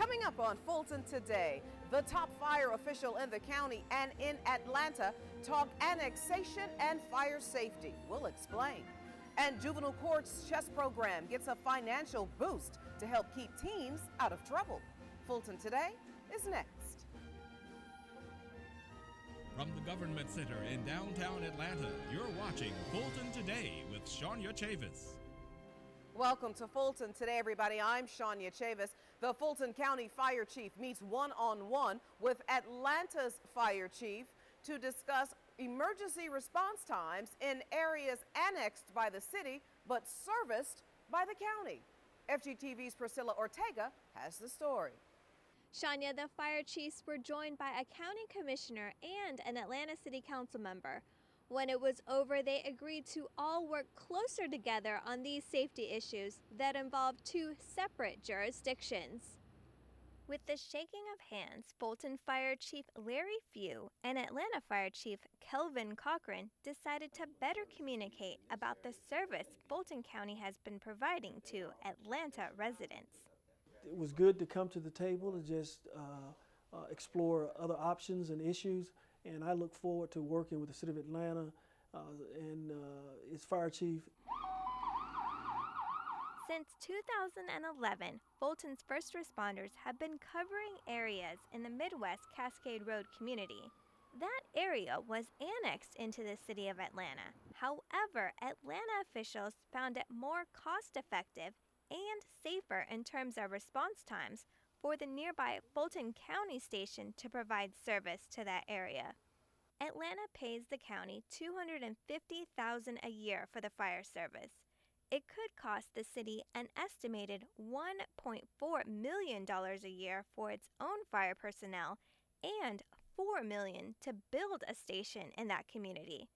Coming up on Fulton Today, the top fire official in the county and in Atlanta talk annexation and fire safety. We'll explain. And juvenile court's chess program gets a financial boost to help keep teens out of trouble. Fulton Today is next. From the Government Center in downtown Atlanta, you're watching Fulton Today with Shania Chavis. Welcome to Fulton Today, everybody. I'm Shania Chavis. The Fulton County Fire Chief meets one-on-one with Atlanta's Fire Chief to discuss emergency response times in areas annexed by the city but serviced by the county. FGTV's Priscilla Ortega has the story. Shania, the fire chiefs were joined by a county commissioner and an Atlanta City Council member. When it was over, they agreed to all work closer together on these safety issues that involve two separate jurisdictions. With the shaking of hands, Fulton Fire Chief Larry Few and Atlanta Fire Chief Kelvin Cochran decided to better communicate about the service Fulton County has been providing to Atlanta residents. It was good to come to the table to just explore other options and issues, and I look forward to working with the City of Atlanta and its fire chief. Since 2011, Fulton's first responders have been covering areas in the Midwest Cascade Road community. That area was annexed into the city of Atlanta. However, Atlanta officials found it more cost-effective and safer in terms of response times for the nearby Fulton County station to provide service to that area. Atlanta pays the county $250,000 a year for the fire service. It could cost the city an estimated $1.4 million a year for its own fire personnel and $4 million to build a station in that community.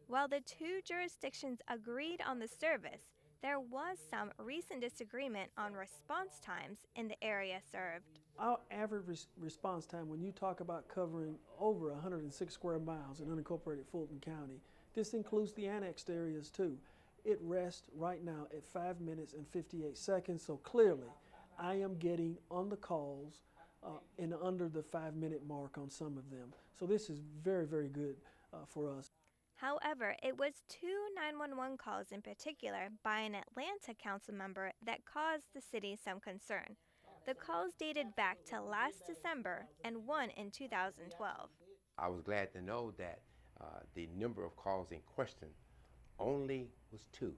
While the two jurisdictions agreed on the service, there was some recent disagreement on response times in the area served. Our average response time, when you talk about covering over 106 square miles in unincorporated Fulton County, this includes the annexed areas too. It rests right now at 5 minutes and 58 seconds, so clearly I am getting on the calls in under the 5-minute mark on some of them. So this is very, very good for us. However, it was two 911 calls in particular by an Atlanta council member that caused the city some concern. The calls dated back to last December and one in 2012. I was glad to know that the number of calls in question only was 2.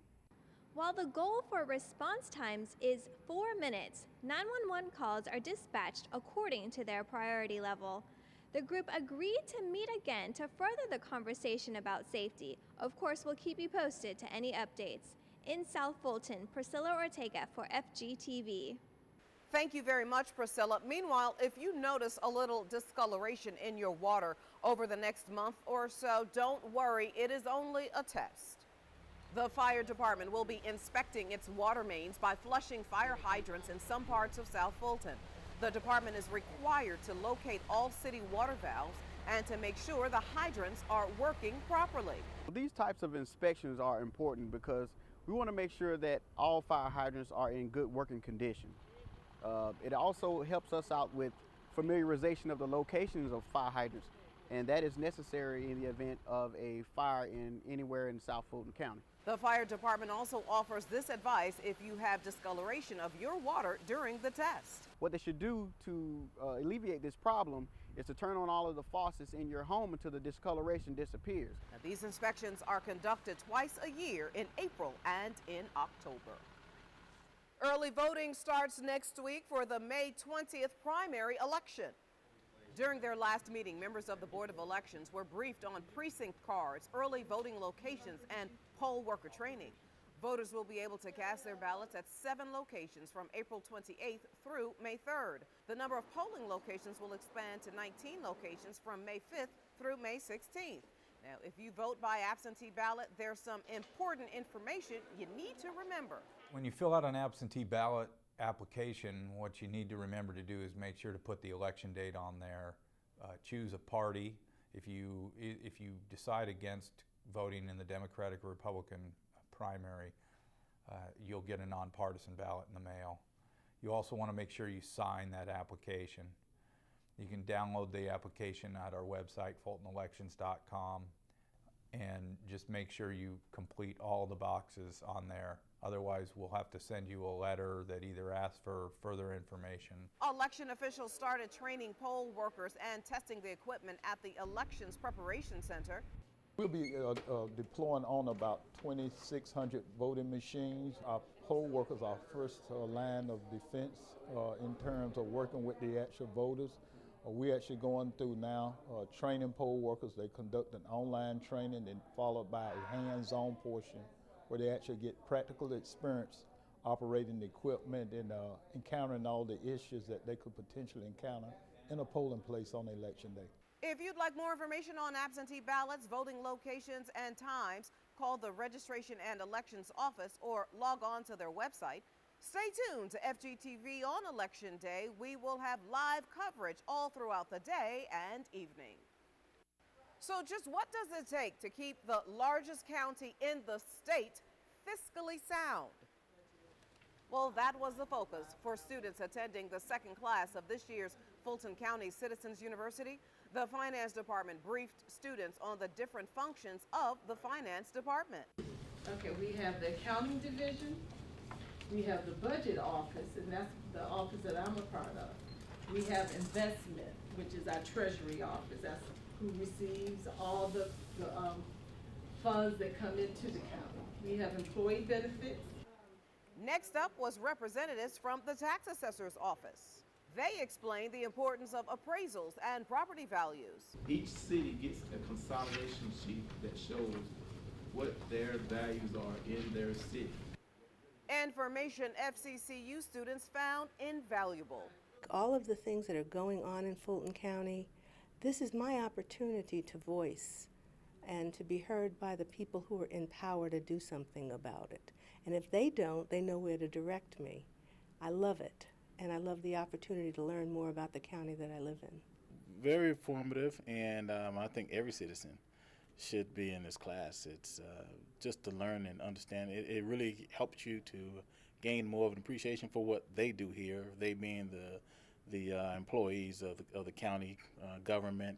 While the goal for response times is 4 minutes, 911 calls are dispatched according to their priority level. The group agreed to meet again to further the conversation about safety. Of course, we'll keep you posted to any updates. In South Fulton, Priscilla Ortega for FGTV. Thank you very much, Priscilla. Meanwhile, if you notice a little discoloration in your water over the next month or so, don't worry, it is only a test. The fire department will be inspecting its water mains by flushing fire hydrants in some parts of South Fulton. The department is required to locate all city water valves and to make sure the hydrants are working properly. These types of inspections are important because we want to make sure that all fire hydrants are in good working condition. It also helps us out with familiarization of the locations of fire hydrants, and that is necessary in the event of a fire anywhere in South Fulton County. The fire department also offers this advice if you have discoloration of your water during the test. What they should do to alleviate this problem is to turn on all of the faucets in your home until the discoloration disappears. Now, these inspections are conducted twice a year in April and in October. Early voting starts next week for the May 20th primary election. During their last meeting, members of the Board of Elections were briefed on precinct cards, early voting locations, and poll worker training. Voters will be able to cast their ballots at 7 locations from April 28th through May 3rd. The number of polling locations will expand to 19 locations from May 5th through May 16th. Now, if you vote by absentee ballot, there's some important information you need to remember. When you fill out an absentee ballot application, what you need to remember to do is make sure to put the election date on there. Choose a party. If you decide against voting in the Democratic or Republican primary, you'll get a nonpartisan ballot in the mail. You also want to make sure you sign that application. You can download the application at our website, fultonelections.com, and just make sure you complete all the boxes on there. Otherwise, we'll have to send you a letter that either asks for further information. Election officials started training poll workers and testing the equipment at the Elections Preparation Center. We'll be deploying on about 2,600 voting machines. Our poll workers are first line of defense in terms of working with the actual voters. We're actually going through now training poll workers. They conduct an online training and followed by a hands-on portion where they actually get practical experience operating the equipment and encountering all the issues that they could potentially encounter in a polling place on election day. If you'd like more information on absentee ballots, voting locations, and times, call the Registration and Elections Office or log on to their website. Stay tuned to FGTV on Election Day. We will have live coverage all throughout the day and evening. So just what does it take to keep the largest county in the state fiscally sound? Well, that was the focus for students attending the second class of this year's Fulton County Citizens University. The finance department briefed students on the different functions of the finance department. Okay, we have the accounting division, we have the budget office, and that's the office that I'm a part of. We have investment, which is our treasury office. That's who receives all the funds that come into the county. We have employee benefits. Next up was representatives from the tax assessor's office. They explained the importance of appraisals and property values. Each city gets a consolidation sheet that shows what their values are in their city. Information FCCU students found invaluable. All of the things that are going on in Fulton County, this is my opportunity to voice and to be heard by the people who are in power to do something about it. And if they don't, they know where to direct me. I love it. And I love the opportunity to learn more about the county that I live in. Very informative, and I think every citizen should be in this class. It's just to learn and understand. It really helps you to gain more of an appreciation for what they do here, they being the employees of the county government,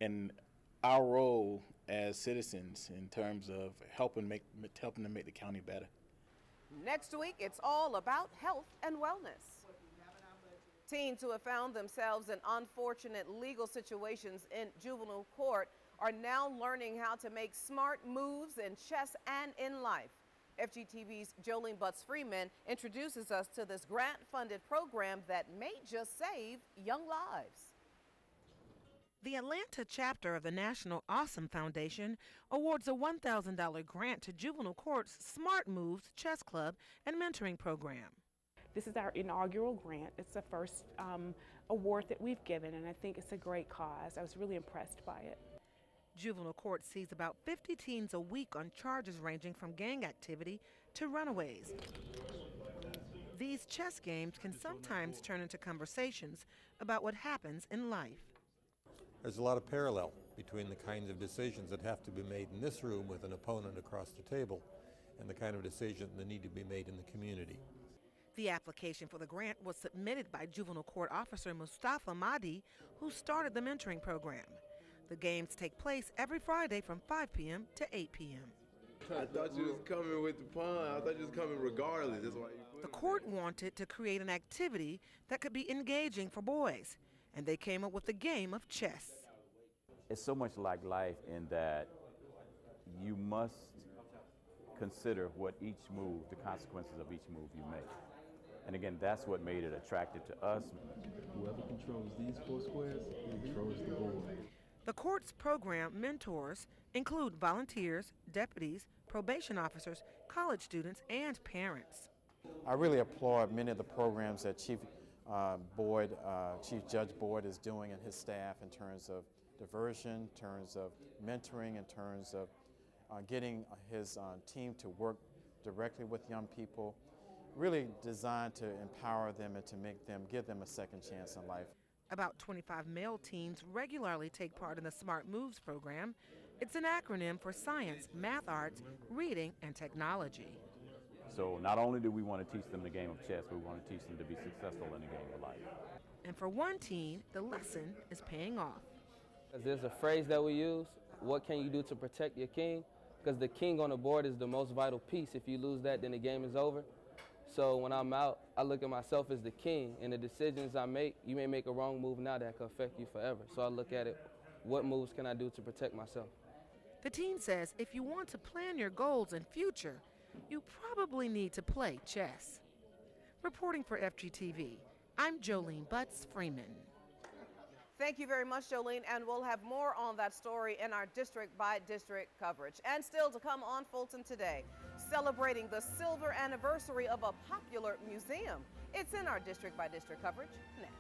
and our role as citizens in terms of helping to make the county better. Next week, it's all about health and wellness. Teens who have found themselves in unfortunate legal situations in juvenile court are now learning how to make smart moves in chess and in life. FGTV's Jolene Butts-Freeman introduces us to this grant-funded program that may just save young lives. The Atlanta chapter of the National Awesome Foundation awards a $1,000 grant to Juvenile Court's Smart Moves Chess Club and Mentoring Program. This is our inaugural grant. It's the first award that we've given, and I think it's a great cause. I was really impressed by it. Juvenile Court sees about 50 teens a week on charges ranging from gang activity to runaways. These chess games can sometimes turn into conversations about what happens in life. There's a lot of parallel between the kinds of decisions that have to be made in this room with an opponent across the table and the kind of decisions that need to be made in the community. The application for the grant was submitted by Juvenile Court Officer Mustafa Mahdi, who started the mentoring program. The games take place every Friday from 5 p.m. to 8 p.m. I thought you was coming with the pawn. I thought you was coming regardless. That's why you put The court wanted to create an activity that could be engaging for boys, and they came up with the game of chess. It's so much like life in that you must consider what each move, the consequences of each move you make. And again, that's what made it attractive to us. Whoever controls these 4 squares controls the board. The court's program mentors include volunteers, deputies, probation officers, college students, and parents. I really applaud many of the programs that Chief Judge Boyd is doing and his staff in terms of diversion, in terms of mentoring, in terms of getting his team to work directly with young people, really designed to empower them and to give them a second chance in life. About 25 male teens regularly take part in the Smart Moves program. It's an acronym for science, math arts, reading, and technology. So not only do we want to teach them the game of chess, we want to teach them to be successful in the game of life. And for one teen, the lesson is paying off. There's a phrase that we use, what can you do to protect your king? Because the king on the board is the most vital piece. If you lose that, then the game is over. So when I'm out, I look at myself as the king, and the decisions I make, you may make a wrong move now that could affect you forever. So I look at it, what moves can I do to protect myself? The teen says if you want to plan your goals and future, you probably need to play chess. Reporting for FGTV, I'm Jolene Butts Freeman. Thank you very much, Jolene, and we'll have more on that story in our district-by-district coverage. And still to come on Fulton Today, celebrating the silver anniversary of a popular museum. It's in our district-by-district coverage next.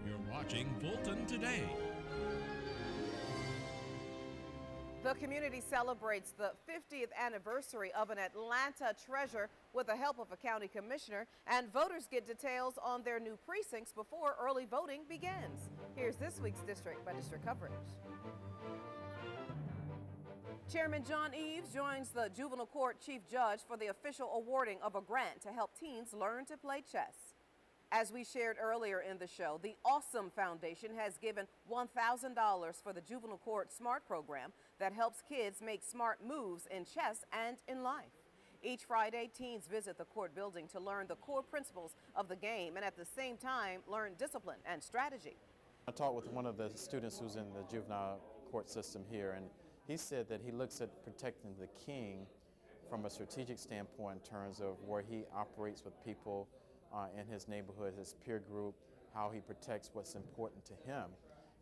You're watching Fulton Today. The community celebrates the 50th anniversary of an Atlanta treasure with the help of a county commissioner, and voters get details on their new precincts before early voting begins. Here's this week's district-by-district coverage. Chairman John Eves joins the juvenile court chief judge for the official awarding of a grant to help teens learn to play chess. As we shared earlier in the show, the Awesome Foundation has given $1,000 for the Juvenile Court SMART program that helps kids make smart moves in chess and in life. Each Friday, teens visit the court building to learn the core principles of the game and at the same time learn discipline and strategy. I talked with one of the students who's in the juvenile court system here, and he said that he looks at protecting the king from a strategic standpoint in terms of where he operates with people in his neighborhood, his peer group, how he protects what's important to him.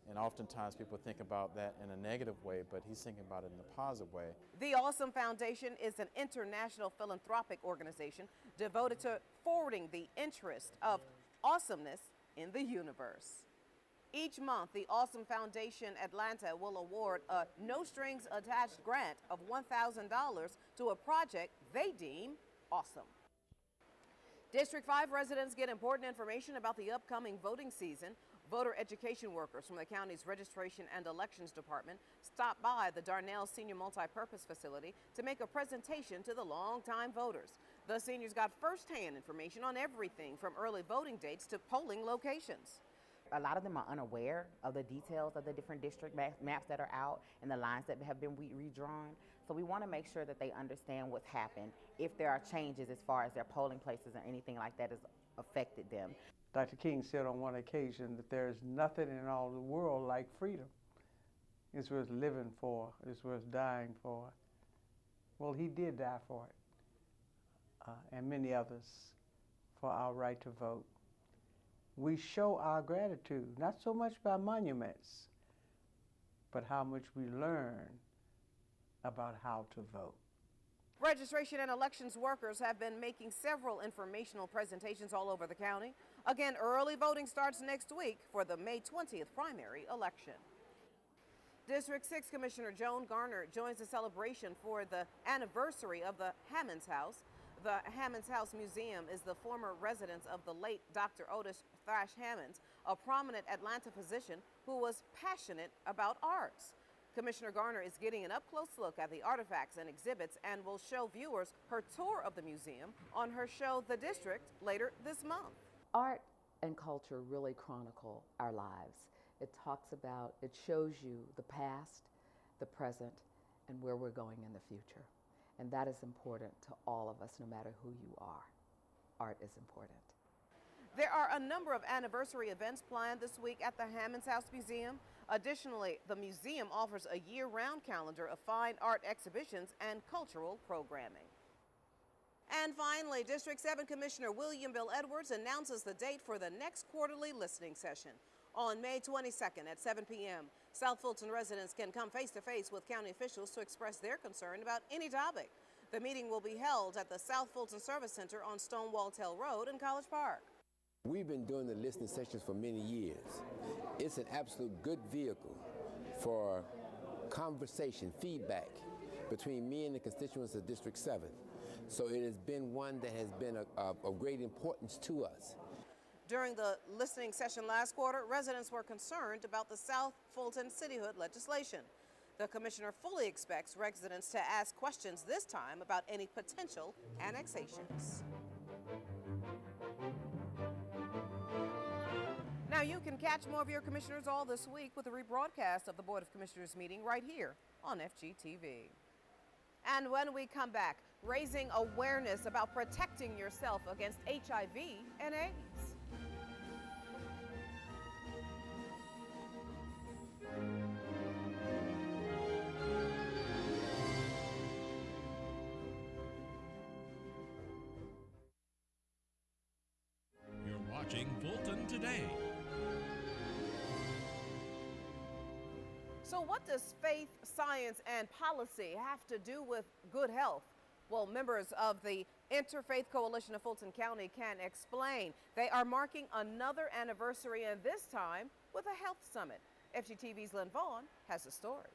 And oftentimes people think about that in a negative way, but he's thinking about it in a positive way. The Awesome Foundation is an international philanthropic organization devoted to forwarding the interest of awesomeness in the universe. Each month, the Awesome Foundation Atlanta will award a no-strings-attached grant of $1,000 to a project they deem awesome. District 5 residents get important information about the upcoming voting season. Voter education workers from the county's Registration and Elections Department stopped by the Darnell Senior Multipurpose Facility to make a presentation to the longtime voters. The seniors got firsthand information on everything from early voting dates to polling locations. A lot of them are unaware of the details of the different district maps that are out and the lines that have been redrawn. So we want to make sure that they understand what's happened, if there are changes as far as their polling places or anything like that has affected them. Dr. King said on one occasion that there is nothing in all the world like freedom. It's worth living for, it's worth dying for. Well, he did die for it, and many others, for our right to vote. We show our gratitude, not so much by monuments, but how much we learn about how to vote. Registration and elections workers have been making several informational presentations all over the county. Again, early voting starts next week for the May 20th primary election. District 6 Commissioner Joan Garner joins the celebration for the anniversary of the Hammonds House. The Hammonds House Museum is the former residence of the late Dr. Otis Thrash Hammonds, a prominent Atlanta physician who was passionate about arts. Commissioner Garner is getting an up-close look at the artifacts and exhibits and will show viewers her tour of the museum on her show, The District, later this month. Art and culture really chronicle our lives. It talks about, it shows you the past, the present, and where we're going in the future. And that is important to all of us, no matter who you are. Art is important. There are a number of anniversary events planned this week at the Hammonds House Museum. Additionally, the museum offers a year-round calendar of fine art exhibitions and cultural programming. And finally, District 7 Commissioner William Bill Edwards announces the date for the next quarterly listening session. On May 22nd at 7 p.m., South Fulton residents can come face-to-face with county officials to express their concern about any topic. The meeting will be held at the South Fulton Service Center on Stonewall Tell Road in College Park. We've been doing the listening sessions for many years. It's an absolute good vehicle for conversation, feedback between me and the constituents of District 7. So it has been one that has been of great importance to us. During the listening session last quarter, residents were concerned about the South Fulton cityhood legislation. The commissioner fully expects residents to ask questions this time about any potential annexations. Now you can catch more of your commissioners all this week with a rebroadcast of the Board of Commissioners meeting right here on FGTV. And when we come back, raising awareness about protecting yourself against HIV and AIDS. You're watching Fulton Today. So what does faith, science, and policy have to do with good health? Well, members of the Interfaith Coalition of Fulton County can explain. They are marking another anniversary, and this time with a health summit. FGTV's Lynn Vaughn has the story.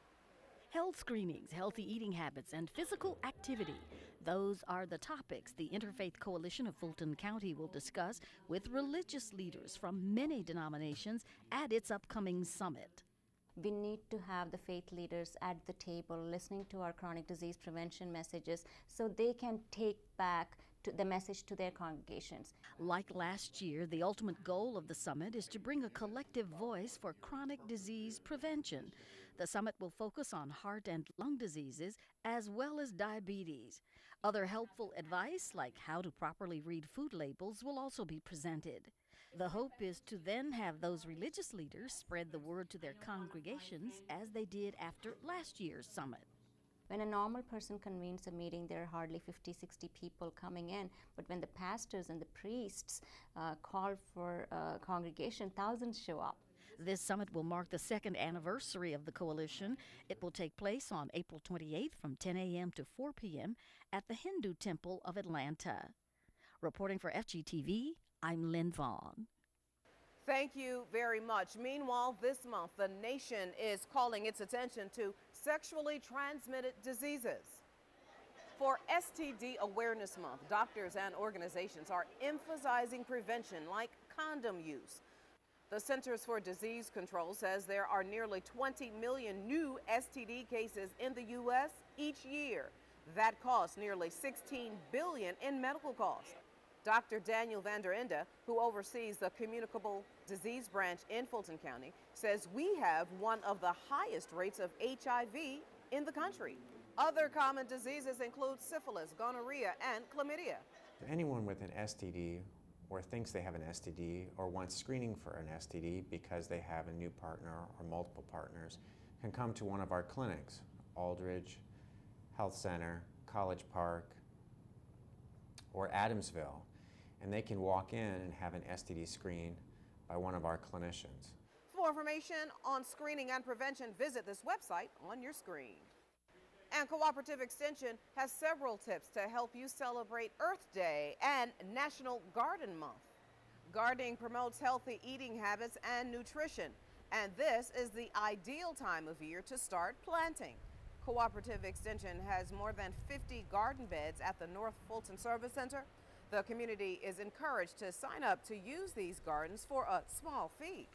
Health screenings, healthy eating habits, and physical activity. Those are the topics the Interfaith Coalition of Fulton County will discuss with religious leaders from many denominations at its upcoming summit. We need to have the faith leaders at the table listening to our chronic disease prevention messages so they can take back the message to their congregations. Like last year, the ultimate goal of the summit is to bring a collective voice for chronic disease prevention. The summit will focus on heart and lung diseases as well as diabetes. Other helpful advice, like how to properly read food labels, will also be presented. The hope is to then have those religious leaders spread the word to their congregations as they did after last year's summit. When a normal person convenes a meeting, there are hardly 50, 60 people coming in. But when the pastors and the priests call for a congregation, thousands show up. This summit will mark the second anniversary of the coalition. It will take place on April 28th from 10 a.m. to 4 p.m. at the Hindu Temple of Atlanta. Reporting for FGTV, I'm Lynn Vaughn. Thank you very much. Meanwhile, this month, the nation is calling its attention to sexually transmitted diseases. For STD Awareness Month, doctors and organizations are emphasizing prevention like condom use. The Centers for Disease Control says there are nearly 20 million new STD cases in the U.S. each year. That costs nearly $16 billion in medical costs. Dr. Daniel Van der Ende, who oversees the Communicable Disease Branch in Fulton County, says we have one of the highest rates of HIV in the country. Other common diseases include syphilis, gonorrhea, and chlamydia. Anyone with an STD or thinks they have an STD or wants screening for an STD because they have a new partner or multiple partners can come to one of our clinics, Aldridge Health Center, College Park, or Adamsville, and they can walk in and have an STD screen by one of our clinicians. For more information on screening and prevention, visit this website on your screen. And Cooperative Extension has several tips to help you celebrate Earth Day and National Garden Month. Gardening promotes healthy eating habits and nutrition, and this is the ideal time of year to start planting. Cooperative Extension has more than 50 garden beds at the North Fulton Service Center. The community is encouraged to sign up to use these gardens for a small fee.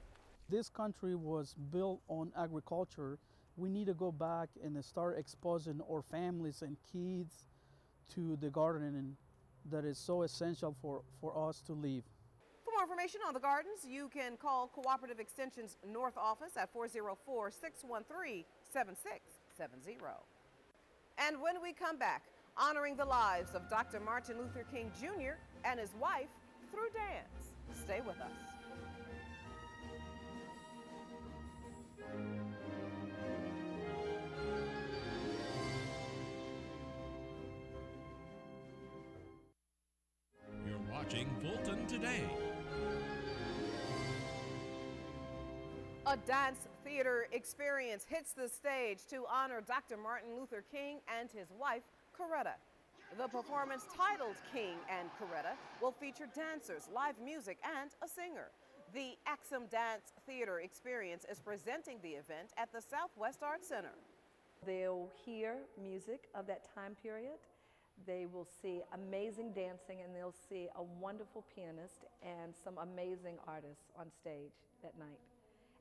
This country was built on agriculture. We need to go back and start exposing our families and kids to the gardening that is so essential for us to live. For more information on the gardens, you can call Cooperative Extension's North Office at 404-613-7670. And when we come back, honoring the lives of Dr. Martin Luther King Jr. and his wife through dance. Stay with us. You're watching Fulton Today. A dance theater experience hits the stage to honor Dr. Martin Luther King and his wife, Coretta. The performance, titled King and Coretta, will feature dancers, live music, and a singer. The Axum Dance Theater Experience is presenting the event at the Southwest Arts Center. They'll hear music of that time period. They will see amazing dancing, and they'll see a wonderful pianist and some amazing artists on stage that night.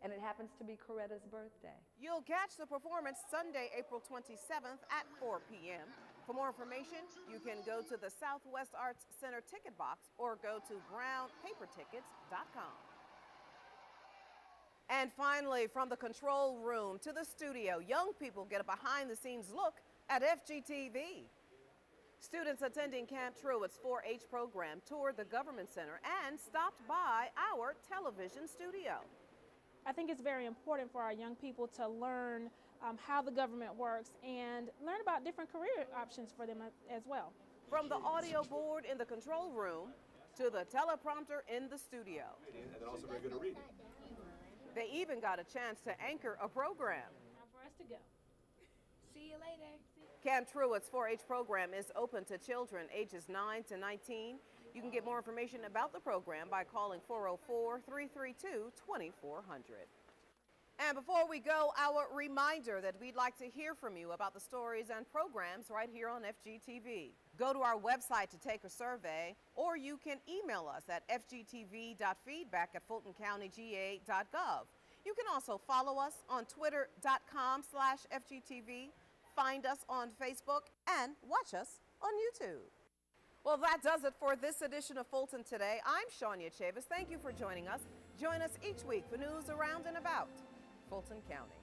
And it happens to be Coretta's birthday. You'll catch the performance Sunday, April 27th at 4 p.m. For more information, you can go to the Southwest Arts Center ticket box or go to brownpapertickets.com. And finally, from the control room to the studio, young people get a behind-the-scenes look at FGTV. Students attending Camp Truett's 4-H program toured the Government Center and stopped by our television studio. I think it's very important for our young people to learn how the government works and learn about different career options for them as well. From the audio board in the control room to the teleprompter in the studio. And they're also very good at reading. They even got a chance to anchor a program. Time for us to go. See you later. Camp Truett's 4-H program is open to children ages 9 to 19. You can get more information about the program by calling 404-332-2400. And before we go, our reminder that we'd like to hear from you about the stories and programs right here on FGTV. Go to our website to take a survey, or you can email us at fgtv.feedback@fultoncountyga.gov. You can also follow us on twitter.com/FGTV, find us on Facebook, and watch us on YouTube. Well, that does it for this edition of Fulton Today. I'm Shania Chavis. Thank you for joining us. Join us each week for news around and about Fulton County.